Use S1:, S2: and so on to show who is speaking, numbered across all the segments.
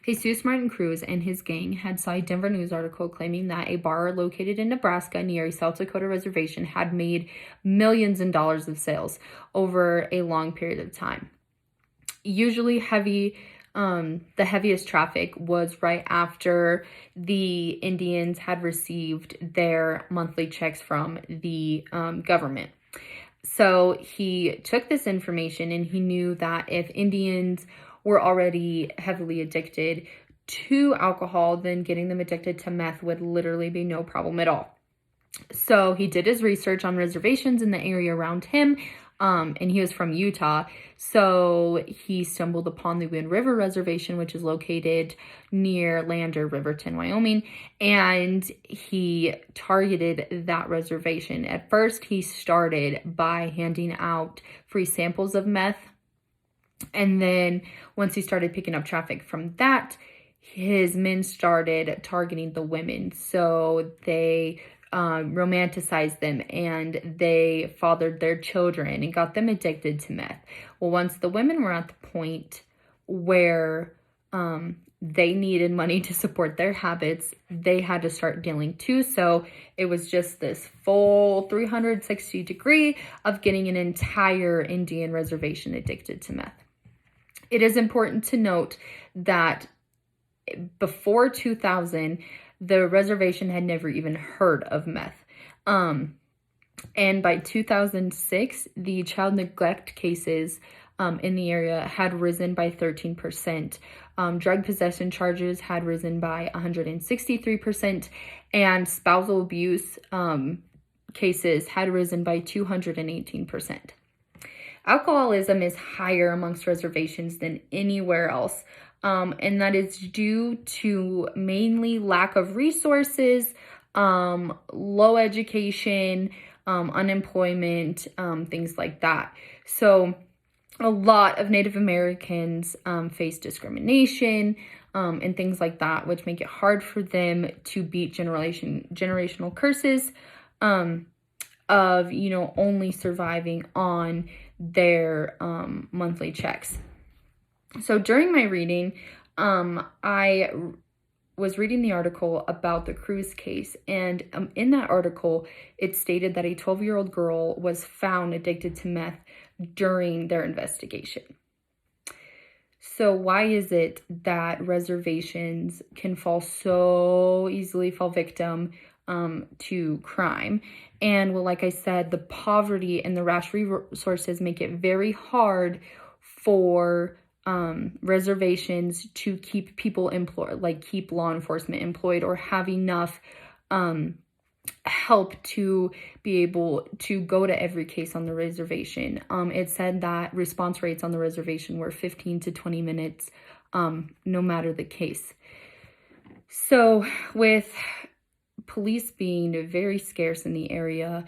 S1: Jesus Martin Cruz and his gang had saw a Denver News article claiming that a bar located in Nebraska near a South Dakota reservation had made millions in dollars of sales over a long period of time. Usually the heaviest traffic was right after the Indians had received their monthly checks from the government. So he took this information and he knew that if Indians were already heavily addicted to alcohol, then getting them addicted to meth would literally be no problem at all. So he did his research on reservations in the area around him, and he was from Utah. So he stumbled upon the Wind River Reservation, which is located near Lander, Riverton, Wyoming, and he targeted that reservation. At first, he started by handing out free samples of meth, and then once he started picking up traffic from that, his men started targeting the women. So they romanticized them and they fathered their children and got them addicted to meth. Well, once the women were at the point where they needed money to support their habits, they had to start dealing too. So it was just this full 360 degree of getting an entire Indian reservation addicted to meth. It is important to note that before 2000, the reservation had never even heard of meth. And by 2006, the child neglect cases in the area had risen by 13%. Drug possession charges had risen by 163%, and spousal abuse cases had risen by 218%. Alcoholism is higher amongst reservations than anywhere else. And that is due to mainly lack of resources, low education, unemployment, things like that. So a lot of Native Americans face discrimination and things like that, which make it hard for them to beat generational curses of, only surviving on their monthly checks. So during my reading, I was reading the article about the Cruz case, and in that article, it stated that a 12-year-old girl was found addicted to meth during their investigation. So why is it that reservations can so easily fall victim to crime? And well, like I said, the poverty and the rash resources make it very hard for reservations to keep people employed, like keep law enforcement employed or have enough help to be able to go to every case on the reservation. It said that response rates on the reservation were 15 to 20 minutes, no matter the case. So with police being very scarce in the area,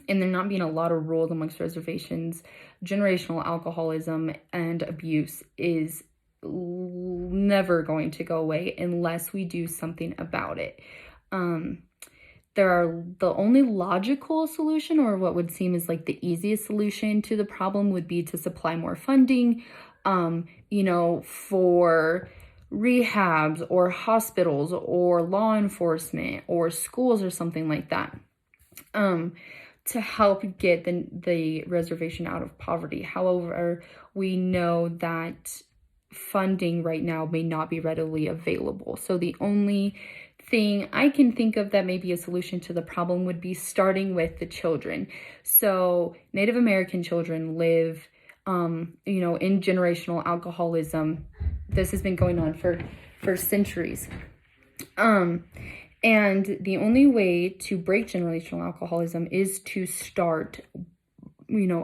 S1: and there not being a lot of rules amongst reservations, generational alcoholism and abuse is never going to go away unless we do something about it. The only logical solution, or what would seem is like the easiest solution to the problem, would be to supply more funding, for rehabs or hospitals or law enforcement or schools or something like that. To help get the reservation out of poverty. However, we know that funding right now may not be readily available. So the only thing I can think of that may be a solution to the problem would be starting with the children. So Native American children live, in generational alcoholism. This has been going on for centuries. And the only way to break generational alcoholism is to start,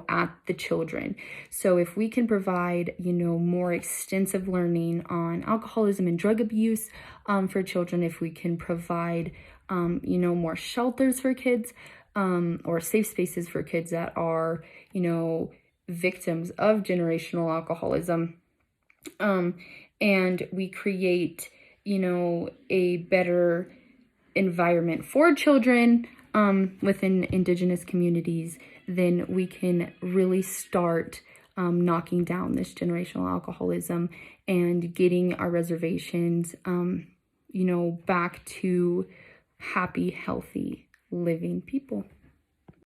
S1: at the children. So if we can provide, more extensive learning on alcoholism and drug abuse for children, if we can provide, more shelters for kids or safe spaces for kids that are, victims of generational alcoholism, and we create, a better environment for children within Indigenous communities, then we can really start knocking down this generational alcoholism and getting our reservations, back to happy, healthy, living people.